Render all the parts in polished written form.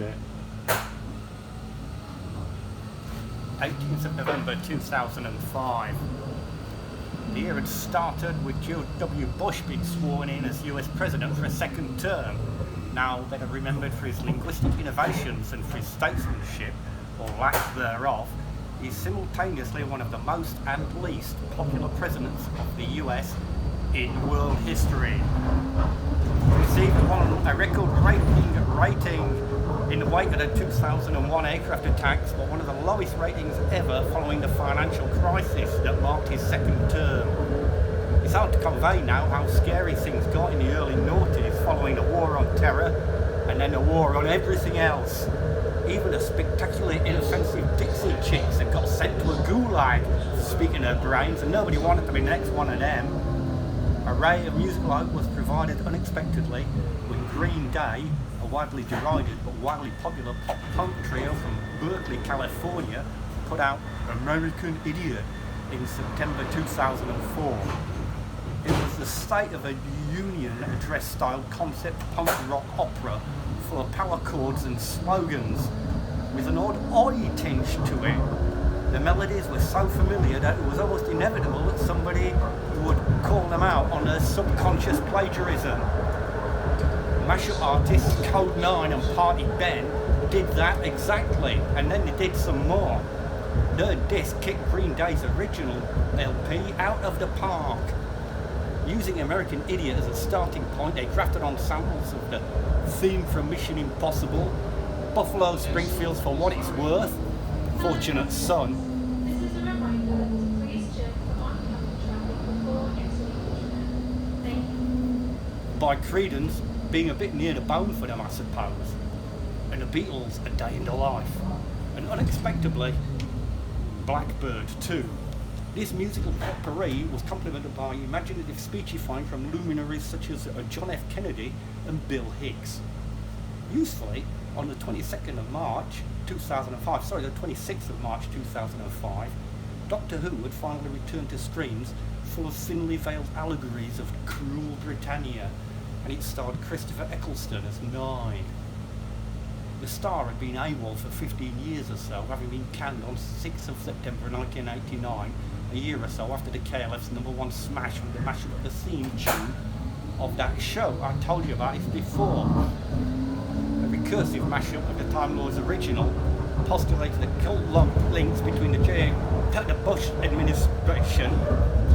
bit. 18th of November 2005. The year had started with George W. Bush being sworn in as US President for a second term. Now better remembered for his linguistic innovations and for his statesmanship, or lack thereof, he's simultaneously one of the most and least popular presidents of the US in world history. Received a record-breaking rating in the wake of the 2001 aircraft attacks, but one of the lowest ratings ever following the financial crisis that marked his second term. It's hard to convey now how scary things got in the early noughties following the war on terror and then the war on everything else. Even the spectacularly inoffensive Dixie Chicks that got sent to a gulag for speaking their brains, and nobody wanted to be the next one of them. A ray of musical hope was provided unexpectedly when Green Day, a widely derided but wildly popular pop-punk trio from Berkeley, California, put out American Idiot in September 2004. It was the State of a Union address-style concept punk rock opera full of power chords and slogans, with an odd oi tinge to it. The melodies were so familiar that it was almost inevitable that somebody would call them out on their subconscious plagiarism. Mashup artists Code 9 and Party Ben did that exactly, and then they did some more. Their disc kicked Green Day's original LP out of the park. Using American Idiot as a starting point, they crafted on samples of the theme from Mission Impossible, Buffalo Springfield's For What It's Worth, Fortunate Son, by Creedence being a bit near the bone for them, I suppose, and the Beatles, A Day in the Life, and unexpectedly, Blackbird too. This musical potpourri was complemented by imaginative speechifying from luminaries such as John F. Kennedy and Bill Hicks. Usefully, on the 22nd of March 2005, sorry, the 26th of March 2005, Doctor Who had finally returned to screens full of thinly veiled allegories of cruel Britannia, and it starred Christopher Eccleston as Nine. The star had been AWOL for 15 years or so, having been canned on 6th of September 1989, a year or so after the KLF's #1 smash with the mashup of the theme tune of that show. I told you about it before. A recursive mashup of the Time Lord's original postulated the cult links between the Bush administration,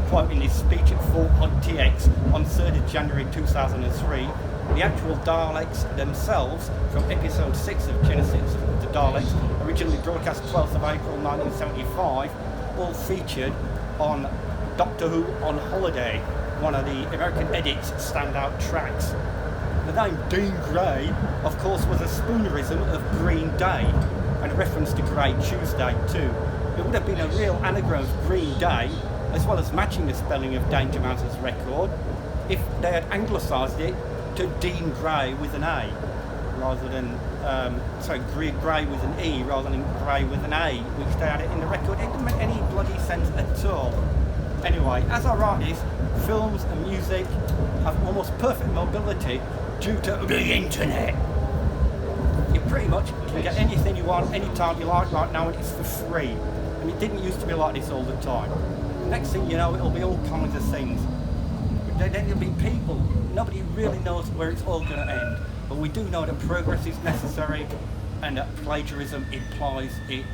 quoting his speech at Fort Hood TX on 3rd of January 2003, the actual Daleks themselves from episode 6 of Genesis of the Daleks, originally broadcast 12th of April 1975, all featured on Doctor Who on Holiday, one of the American Edit's standout tracks. The name Dean Grey, of course, was a spoonerism of Green Day, and a reference to Grey Tuesday too. It would have been a real anagram of Green Day, as well as matching the spelling of Danger Mouse's record, if they had anglicised it to Dean Grey with an A, rather than, Grey with an E rather than Grey with an A, which they had it in the record. It didn't make any bloody sense at all. Anyway, as I write this, films and music have almost perfect mobility due to the internet. You pretty much can get anything you want, anytime you like right now, and it's for free. And it didn't used to be like this all the time. Next thing you know, it'll be all kinds of things. Then there'll be people. Nobody really knows where it's all going to end. But we do know that progress is necessary and that plagiarism implies it